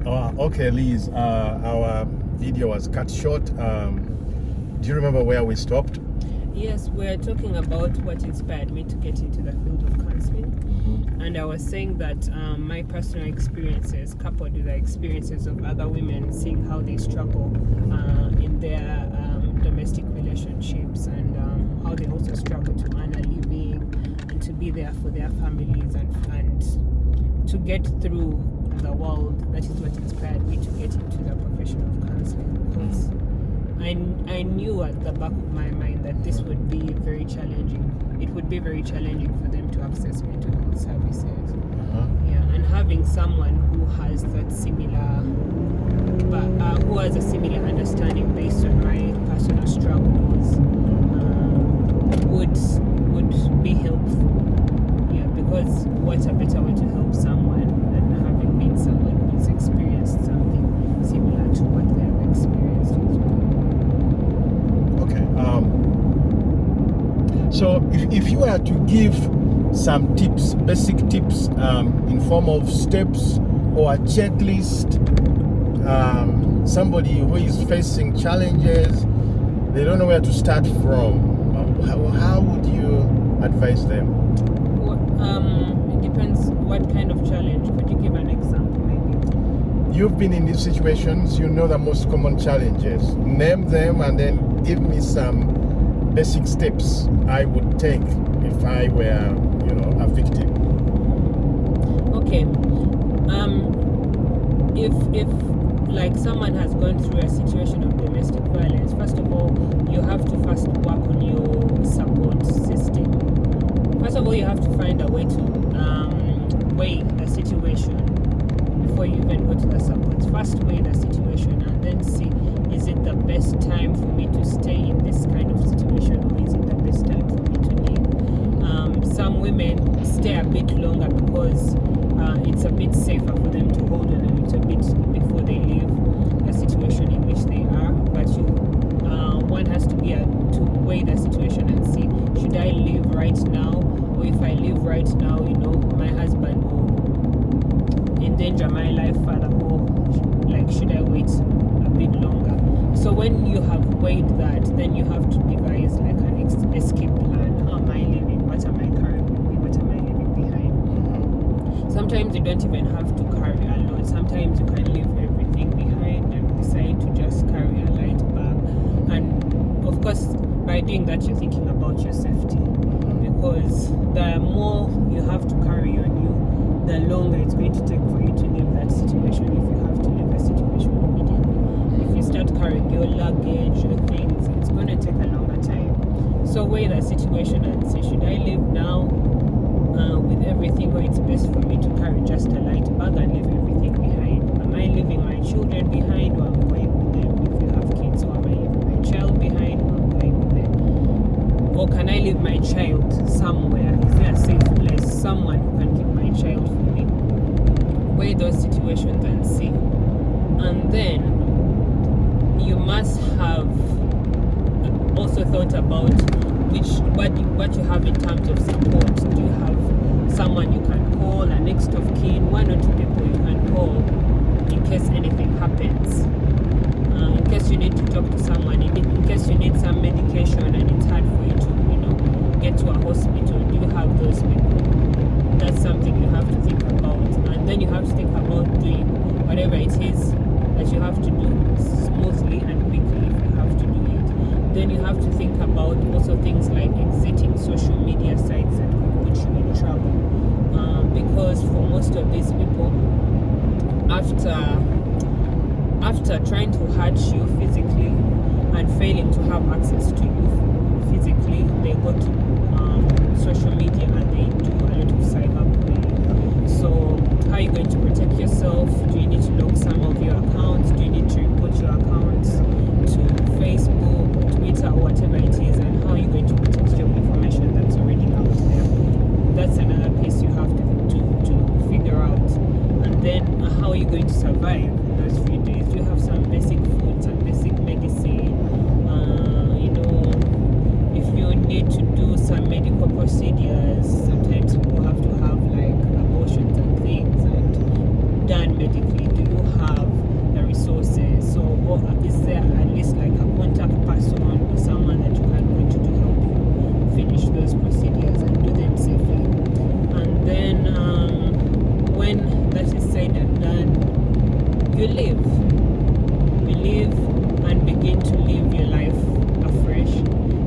Okay, Liz, our video was cut short. Do you remember where we stopped? Yes, we're talking about what inspired me to get into the field of counseling. Mm-hmm. And I was saying that my personal experiences, coupled with the experiences of other women, seeing how they struggle in their domestic relationships, and how they also struggle to earn a living and to be there for their families and to get through the world. That is what inspired me to get into the profession of counseling, because I knew at the back of my mind that this would be very challenging. It would be very challenging for them to access mental health services. Yeah, and having someone who has that similar, who has a similar understanding based on my personal struggles, would be helpful. Yeah, because what a better way to help someone than having been someone who's experienced something similar to what they have experienced as well. Okay. So if you were to give some tips, basic tips, in form of steps or a checklist, somebody who is facing challenges, they don't know where to start from, how would you advise them? It depends what kind of challenge. Could you give an example maybe? You've been in these situations, you know the most common challenges. Name them and then give me some basic steps I would take if I were, a victim. Okay. If like someone has gone through a situation of domestic violence, first of all, you have to first work on your support system. First of all, you have to find a way to weigh the situation before you even go to the support. First weigh the situation and then see, is it the best time for me to stay in this kind of situation, or is it the best time for me to leave? Some women stay a bit longer because it's a bit safer for them to hold on a little bit before they leave the situation in which they are. But one has to be to weigh the situation and see, should I leave right now? Or if I leave right now, my husband will endanger my life further, or like, should I wait a bit longer? So when you have weighed that, then you have to devise like an escape plan. How am I living? What am I carrying with me? What am I leaving behind? Sometimes you don't even have to carry a lot. Sometimes you can leave everything behind and decide to just carry a light bag. And of course, by doing that, you're thinking about your safety, because the more you have to carry on you, the longer it's going to take for you to leave that situation, if you have to leave a situation immediately. If you start carrying your luggage, your things, it's going to take a longer time. So weigh the situation and say, should I leave now with everything, or it's best for me to carry just a light bag and leave everything behind? Am I leaving my children behind, or am I going with them? If you have kids, or am I leaving my child behind, or am I going with them? Or can I leave my child somewhere? Is there a safe place, someone who can keep my child for me? Weigh those situations and see. And then you must have also thought about what you have in terms of support. Do you have someone you can call, a next of kin, one or two people you can call in case anything happens? In case you need to talk to someone, in case you need some medication and it's hard for you to, get to a hospital, do you have those people? That's something you have to think about. And then you have to think about doing whatever it is that you have to do smoothly and quickly if you have to do it. Then you have to think about also things like exiting social media sites that could put you in trouble. Because for most of these people, after trying to hurt you physically and failing to have access to you physically, they go to social media and they do a lot of cyberbullying. So how are you going to protect yourself? Do you need to log some of your accounts? Do you need to report your accounts to Facebook, Twitter, or whatever it is? And how are you going to protect your information that's already out there? That's another piece you have to figure out. And then how are you going to survive in those few days? Do you have some basic food, some basic medicine? If you need to do some medical procedures, sometimes people have to have like abortions and things and done medically? Do you have the resources? So, or is there at least like a contact person or someone that you can go to help you finish those procedures and do them safely? And then when that is said and done, you live. You live and begin to live your life afresh.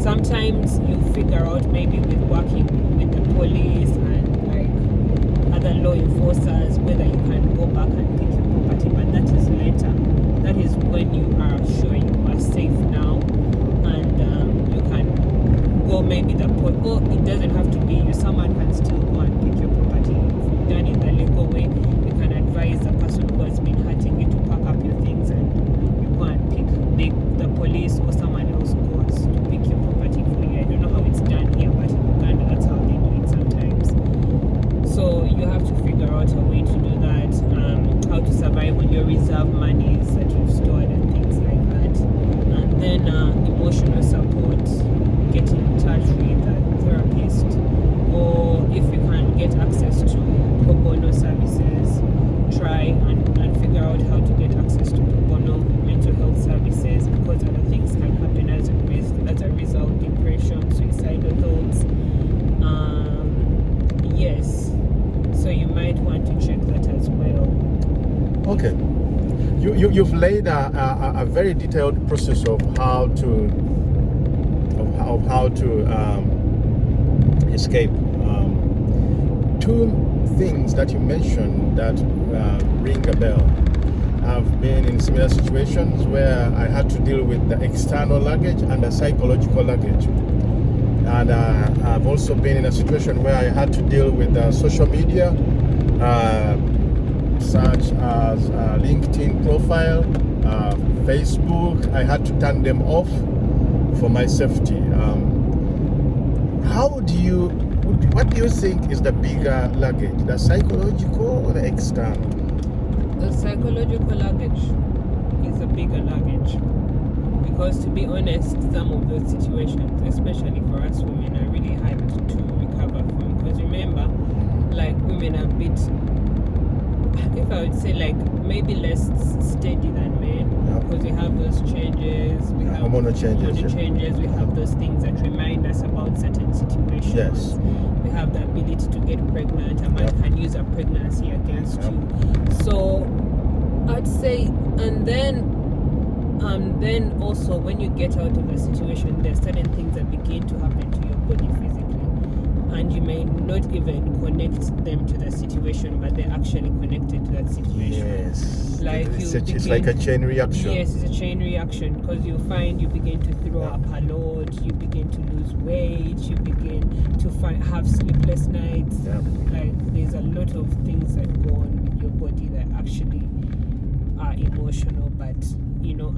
Sometimes you figure out, maybe with working with the police and like other law enforcers, whether you can go back and pick your property, but that is later. That is when you are sure you are safe now, and you can go maybe the or it doesn't have to be you. Someone can still go and pick your property. If you've done it the legal way, you can advise the person who has been hurting you to pack up your things and you go and pick the police or someone else goes to pick your property for you. I don't know how it's done here, but in Uganda that's how they do it sometimes. So you have to figure out a way to do that, how to survive on your reserve monies that you've stored and things like that. And then emotional support, get in touch with a therapist, or if you can get access to pro bono services, try and figure out how to get access to pro bono mental health services, because other things can happen as a result, depression, suicidal thoughts. Yes, so you might want to check that as well. Okay. You've laid a very detailed process of how to escape. Two things that you mentioned that ring a bell. I've been in similar situations where I had to deal with the external luggage and the psychological luggage. And I've also been in a situation where I had to deal with social media, such as LinkedIn profile, Facebook. I had to turn them off for my safety. What do you think is the bigger luggage, the psychological or the external? The psychological luggage is a bigger luggage, because to be honest, some of those situations, especially for us women, are really hard to recover from. Because remember, like, women are a bit, if I would say, like, maybe less steady than men, because we have those changes, we have hormonal changes, we have those things that remind us about certain situations. Yes. We have the ability to get pregnant. A man can use a pregnancy against you. So I'd say, and then also when you get out of a situation, there's certain things that begin to happen to your body physically, and you may not even connect them to the situation, but they're actually connected to that situation. Yes. Like it's like a chain reaction. Yes, it's a chain reaction, because you find you begin to throw up a lot, you begin to lose weight, you begin to have sleepless nights. Like, there's a lot of things that go on with your body that actually are emotional, but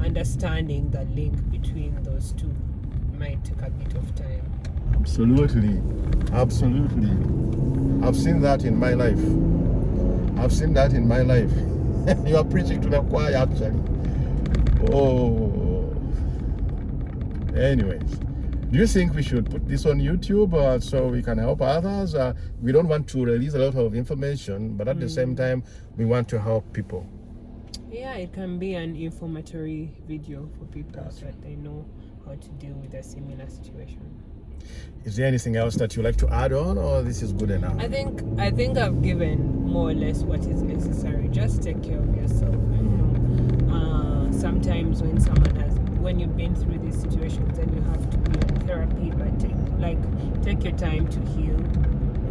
understanding the link between those two might take a bit of time. Absolutely. I've seen that in my life. You are preaching to the choir, actually. Oh. Anyways, do you think we should put this on YouTube so we can help others? We don't want to release a lot of information, but at the same time, we want to help people. Yeah, it can be an informatory video for people so that they know how to deal with a similar situation. Is there anything else that you like to add on, or this is good enough? I think I've given more or less what is necessary. Just take care of yourself. Sometimes when you've been through these situations, then you have to be in therapy, but take your time to heal.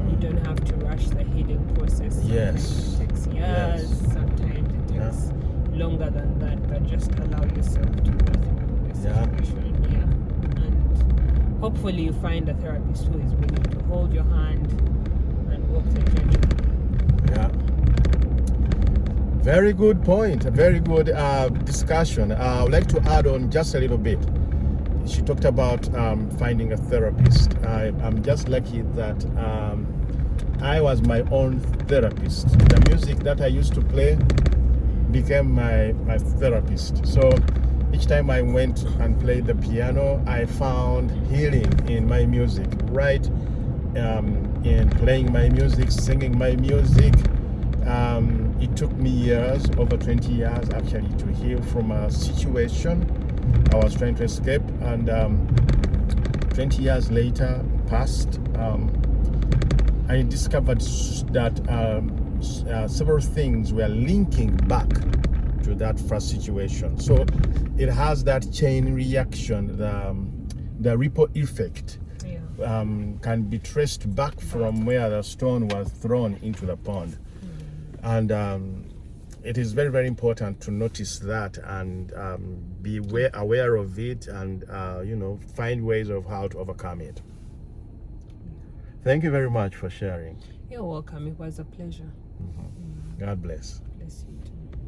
You don't have to rush the healing process. Sometimes it takes years. Sometimes it takes longer than that, but just allow yourself to go through the situation. And hopefully you find a therapist who is willing to hold your hand and walk the journey. Very good point. A very good discussion. I would like to add on just a little bit. She talked about finding a therapist. I'm just lucky that I was my own therapist. The music that I used to play became my therapist. So each time I went and played the piano, I found healing in my music, right? In playing my music, singing my music, It took me years, over 20 years actually, to heal from a situation I was trying to escape, and 20 years later passed. I discovered that several things were linking back to that first situation. So it has that chain reaction, the ripple effect. Can be traced back from where the stone was thrown into the pond. And it is very, very important to notice that and be aware of it, and find ways of how to overcome it. Thank you very much for sharing. You're welcome. It was a pleasure. God bless. Bless you.